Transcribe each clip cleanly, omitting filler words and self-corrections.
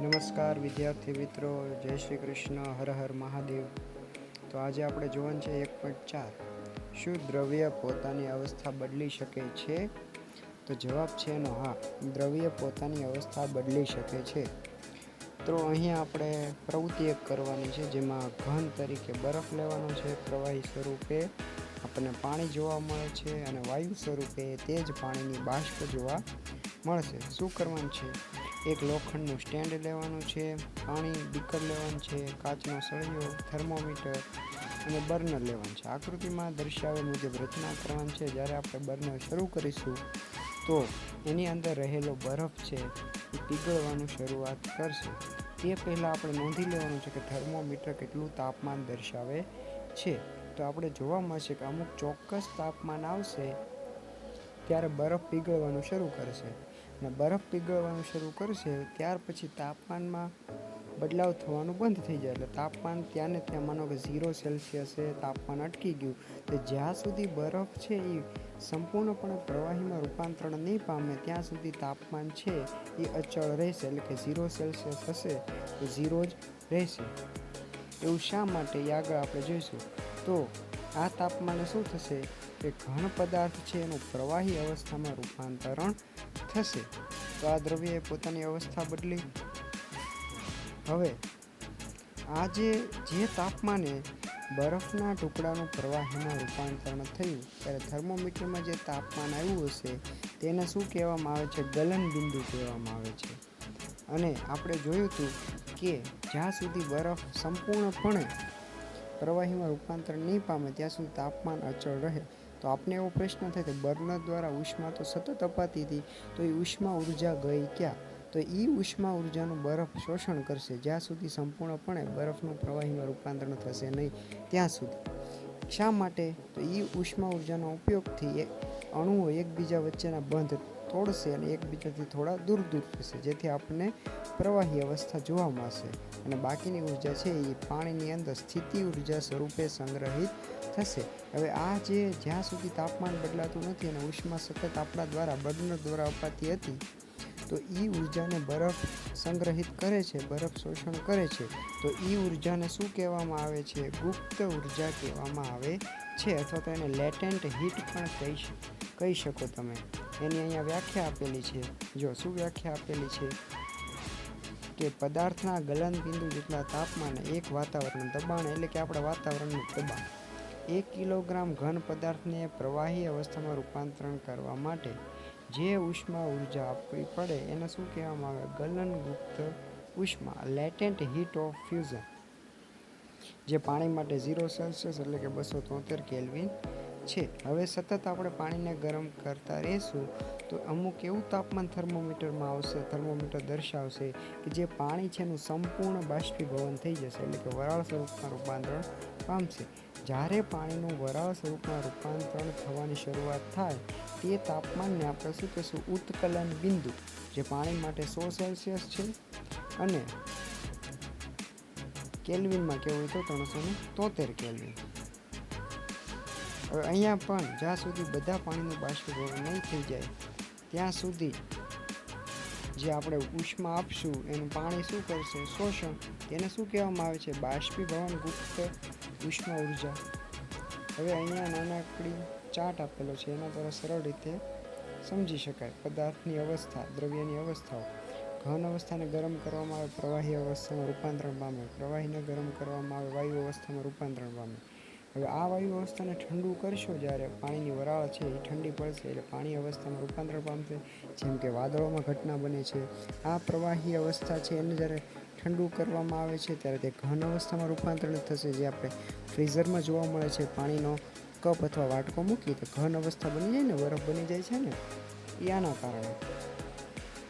નમસ્કાર વિદ્યાર્થી મિત્રો, જય શ્રી કૃષ્ણ, હર હર મહાદેવ. તો આજે આપણે જોવાનું છે 1.4. શું દ્રવ્ય પોતાની અવસ્થા બદલી શકે છે? તો જવાબ છે એનો હા, દ્રવ્ય પોતાની અવસ્થા બદલી શકે છે. તો અહીંયા આપણે પ્રવૃત્તિ એક કરવાની છે, જેમાં ઘન તરીકે બરફ લેવાનો છે, પ્રવાહી સ્વરૂપે આપણને પાણી જોવા મળે છે અને વાયુ સ્વરૂપે તે જ પાણીની બાષ્પ જોવા મળશે. શું કરવાનું છે? એક લોખંડનું સ્ટેન્ડ લેવાનું છે, પાણી બીકર લેવાનું છે, કાચનો સળિયો, થર્મોમીટર અને બર્નર લેવાનું છે. આકૃતિમાં દર્શાવ્યા મુજબ રચના કરવાની છે. જ્યારે આપણે બર્નર શરૂ કરીશું તો એની અંદર રહેલો બરફ છે એ પીગળવાનું શરૂઆત કરશે. તે પહેલાં આપણે નોંધી લેવાનું છે કે થર્મોમીટર કેટલું તાપમાન દર્શાવે છે. તો આપણે જોવા મળશે કે અમુક ચોક્કસ તાપમાન આવશે ત્યારે બરફ પીગળવાનું શરૂ કરશે, અને બરફ પીગળવાનું શરૂ કરશે ત્યાર પછી તાપમાનમાં બદલાવ થવાનું બંધ થઈ જાય. એટલે તાપમાન ત્યાંને ત્યાં, માનો કે 0 સેલ્સિયસે તાપમાન અટકી ગયું, તો જ્યાં સુધી બરફ છે એ સંપૂર્ણપણે પ્રવાહીમાં રૂપાંતરણ નહીં પામે ત્યાં સુધી તાપમાન છે એ અચળ રહેશે. એટલે કે 0 સેલ્સિયસ હશે તો 0 જ રહેશે. એવું શા માટે એ આગળ આપણે જોઈશું. તો આ તાપમાને શું થશે કે ઘન પદાર્થ છે એનું પ્રવાહી અવસ્થામાં રૂપાંતરણ થશે. તો આ દ્રવ્યએ પોતાની અવસ્થા બદલી. હવે આ જે તાપમાને બરફના ટુકડાનું પ્રવાહીમાં રૂપાંતરણ થયું ત્યારે થર્મોમીટરમાં જે તાપમાન આવ્યું હશે તેને શું કહેવામાં આવે છે? ગલન બિંદુ કહેવામાં આવે છે. અને આપણે જોયું હતું કે જ્યાં સુધી બરફ સંપૂર્ણપણે પ્રવાહીમાં રૂપાંતરણ નહીં પામે ત્યાં સુધી તાપમાન અચળ રહે. તો આપને એવો પ્રશ્ન થાય કે બર્નર દ્વારા ઉષ્મા તો સતત અપાતી હતી, તો એ ઉષ્મા ઉર્જા ગઈ ક્યાં? તો એ ઉષ્મા ઉર્જાનું બરફ શોષણ કરશે જ્યાં સુધી સંપૂર્ણપણે બરફનું પ્રવાહીમાં રૂપાંતરણ થશે નહીં ત્યાં સુધી. શા માટે? તો એ ઉષ્મા ઉર્જાનો ઉપયોગથી એ અણુઓ એકબીજા વચ્ચેના બંધ તોડશે અને એકબીજાથી થોડા દૂર થશે, જેથી આપણને પ્રવાહી અવસ્થા જોવા મળશે. અને બાકીની ઉર્જા છે એ પાણીની અંદર સ્થિતિ ઉર્જા સ્વરૂપે સંગ્રહિત થશે. હવે આ જ્યાં સુધી તાપમાન બદલાતું નથી અને ઉષ્મા સતત આપણા દ્વારા બર્નર દ્વારા અપાતી હતી, તો એ ઉર્જાને બરફ સંગ્રહિત કરે છે, બરફ શોષણ કરે છે. તો એ ઉર્જાને શું કહેવામાં આવે છે? ગુપ્ત ઉર્જા કહેવામાં આવે છે, અથવા તો એને લેટેન્ટ હીટ પણ કહી શકો તમે. એની અહીંયા વ્યાખ્યા આપેલી છે. જો શું વ્યાખ્યા આપેલી છે કે પદાર્થના ગલન બિંદુ જેટલા તાપમાને એક વાતાવરણ દબાણ, એટલે કે આપણા વાતાવરણનું દબાણ, 1 કિલોગ્રામ ઘન પદાર્થને પ્રવાહી અવસ્થામાં રૂપાંતરણ કરવા માટે જે ઉષ્મા ઉર્જા આપવી પડે એને શું કહેવામાં આવે? ગલન ગુપ્ત ઉષ્મા, લેટેન્ટ હીટ ઓફ ફ્યુઝન, જે પાણી માટે 0 સેલ્સિયસ એટલે કે 273 કેલ્વિન છે. હવે સતત આપણે પાણીને ગરમ કરતા રહીશું તો અમુક એવું તાપમાન થર્મોમીટરમાં આવશે, થર્મોમીટર દર્શાવશે કે જે પાણી છે એનું સંપૂર્ણ બાષ્પીભવન થઈ જશે, એટલે કે વરાળ સ્વરૂપમાં રૂપાંતરણ પામશે. જ્યારે પાણીનું વરાળ સ્વરૂપમાં રૂપાંતરણ થવાની શરૂઆત થાય તે તાપમાનને આપણે શું કહીશું? ઉત્કલન બિંદુ, જે પાણી માટે 100 સેલ્સિયસ છે અને કેલ્વિનમાં કેવું હોય તો 373 કેલ્વિન. હવે અહીંયા પણ જ્યાં સુધી બધા પાણીનું બાષ્પીભવન નહીં થઈ જાય ત્યાં સુધી જે આપણે ઉષ્મા આપશું એનું પાણી શું કરશે? શોષણ. તેને શું કહેવામાં આવે છે? બાષ્પીભવન ગુપ્ત ઉષ્મા ઉર્જા. હવે અહીંયા નાનકડી ચાર્ટ આપેલો છે, એના દ્વારા સરળ રીતે સમજી શકાય પદાર્થની અવસ્થા, દ્રવ્યની અવસ્થાઓ. ઘન અવસ્થાને ગરમ કરવામાં આવે, પ્રવાહી અવસ્થામાં રૂપાંતરણ પામે. પ્રવાહીને ગરમ કરવામાં આવે, વાયુ અવસ્થામાં રૂપાંતરણ પામે. હવે આ વાયુ અવસ્થાને ઠંડુ કરશો, જ્યારે પાણીની વરાળ છે એ ઠંડી પડશે એટલે પાણી અવસ્થામાં રૂપાંતરણ પામશે, જેમ કે વાદળોમાં ઘટના બને છે. આ પ્રવાહી અવસ્થા છે એને જ્યારે ઠંડુ કરવામાં આવે છે ત્યારે તે ઘન અવસ્થામાં રૂપાંતરણ થશે, જે આપણે ફ્રીઝરમાં જોવા મળે છે. પાણીનો કપ અથવા વાટકો મૂકી તો ઘન અવસ્થા બની જાય ને, બરફ બની જાય છે ને, એ આના કારણે.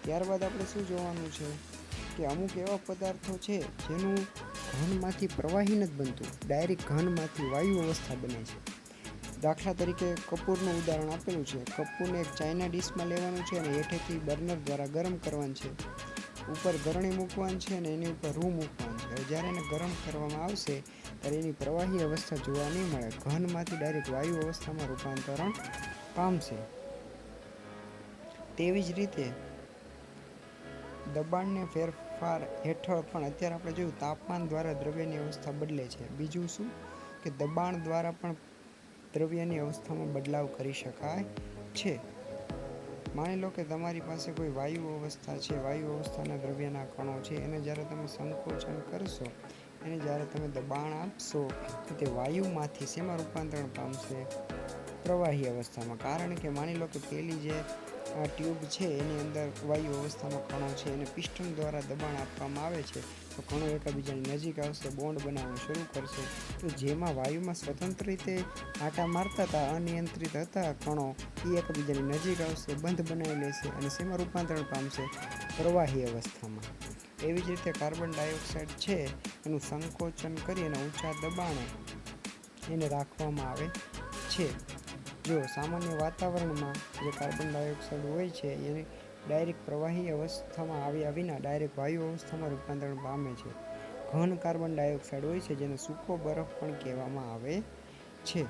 ત્યારબાદ આપણે શું જોવાનું છે કે અમુક એવા પદાર્થો છે જેનું ઘનમાંથી પ્રવાહી નથી બનતું, ડાયરેક્ટ ઘનમાંથી વાયુ અવસ્થા બને છે. દાખલા તરીકે કપૂરનું ઉદાહરણ આપેલું છે. કપૂરને એક ચાઇના ડીશમાં લેવાનું છે અને હેઠેથી બર્નર દ્વારા ગરમ કરવાનું છે. ઉપર ગરણી મૂકવાનું છે અને એની ઉપર રૂ મૂકવાનું છે. જ્યારે એને ગરમ કરવામાં આવશે ત્યારે એની પ્રવાહી અવસ્થા જોવા નહીં મળે, ઘનમાંથી ડાયરેક્ટ વાયુ અવસ્થામાં રૂપાંતરણ પામશે. તેવી જ રીતે દબાણને ફેરફાર હેઠળ પણ અત્યારે આપણે જોયું તાપમાન દ્વારા દ્રવ્યની અવસ્થા બદલે છે. બીજું શું કે દબાણ દ્વારા પણ દ્રવ્યની અવસ્થામાં બદલાવ કરી શકાય છે. માની લો કે તમારી પાસે કોઈ વાયુ અવસ્થા છે. વાયુ અવસ્થાના દ્રવ્યના કણો છે. એને જ્યારે તમે સંકોચન કરશો, એને જ્યારે તમે દબાણ આપશો તો તે વાયુમાંથી શેમાં રૂપાંતરણ પામશે? પ્રવાહી અવસ્થામાં. કારણ કે માની લો કે પેલી જે ટ્યુબ છે એની અંદર વાયુ અવસ્થામાં કણો છે, એને પિસ્ટન દ્વારા દબાણ આપવામાં આવે છે તો કણો એકબીજાની નજીક આવશે, બોન્ડ બનાવવાનું શરૂ કરશે. તો જેમાં વાયુમાં સ્વતંત્ર રીતે આંટા મારતા હતા, અનિયંત્રિત હતા કણો, એ એકબીજાની નજીક આવશે, બંધ બનાવી લેશે અને શેમાં રૂપાંતરણ પામશે? પ્રવાહી અવસ્થામાં. એવી જ રીતે કાર્બન ડાયોક્સાઇડ છે એનું સંકોચન કરી અને ઊંચા દબાણે એને રાખવામાં આવે છે. જો સામાન્ય વાતાવરણમાં જે કાર્બન ડાયોક્સાઇડ હોય છે એને ડાયરેક્ટ પ્રવાહી અવસ્થામાં આવ્યા વિના ડાયરેક્ટ વાયુ અવસ્થામાં રૂપાંતરણ પામે છે. ઘન કાર્બન ડાયોક્સાઇડ હોય છે જેને સૂકો બરફ પણ કહેવામાં આવે છે.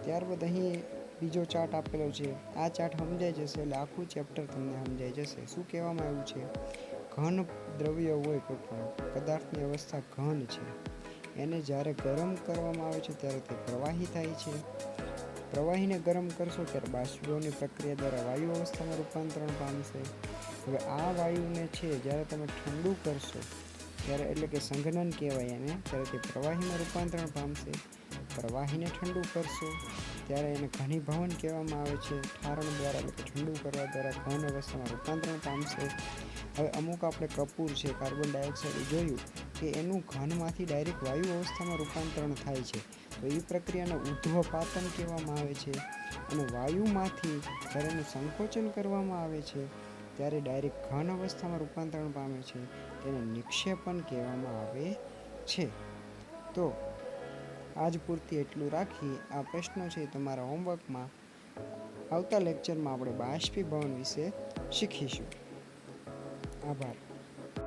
ત્યારબાદ અહીં બીજો ચાર્ટ આપેલો છે. આ ચાર્ટ સમજાઈ જશે એટલે આખું ચેપ્ટર તમને સમજાઈ જશે. શું કહેવામાં આવ્યું છે? ઘન દ્રવ્ય હોય કોઈ પણ પદાર્થની અવસ્થા ઘન છે, એને જ્યારે ગરમ કરવામાં આવે છે ત્યારે તે પ્રવાહી થાય છે. પ્રવાહીને ગરમ કરશો ત્યારે બાષ્પીભવનની પ્રક્રિયા દ્વારા વાયુ અવસ્થામાં રૂપાંતરણ પામશે. હવે આ વાયુને છે જ્યારે તમે ઠંડુ કરશો ત્યારે, એટલે કે સંઘનન કહેવાય એને, ત્યારે તે પ્રવાહીમાં રૂપાંતરણ પામશે. પ્રવાહીને ઠંડુ કરશો ત્યારે એને ઘનીભવન કહેવામાં આવે છે. ઠારણ દ્વારા, એટલે કે ઠંડુ કરવા દ્વારા ઘન અવસ્થામાં રૂપાંતરણ પામશે. હવે અમુક આપણે કપૂર છે, કાર્બન ડાયોક્સાઇડ જોયું કે એનું ઘનમાંથી ડાયરેક્ટ વાયુ અવસ્થામાં રૂપાંતરણ થાય છે. તો એ પ્રક્રિયાને ઉર્ધ્વપાતન કહેવામાં આવે છે. અને વાયુમાંથી જ્યારે એનું સંકોચન કરવામાં આવે છે ત્યારે ડાયરેક્ટ ઘન અવસ્થામાં રૂપાંતરણ પામે છે. તેને નિક્ષેપણ કહેવામાં આવે છે. તો આજ પૂરતી એટલું રાખી આ પ્રશ્નો છે તમારા હોમવર્કમાં. આવતા લેક્ચરમાં આપણે બાષ્પીભવન વિશે શીખીશું. આભાર.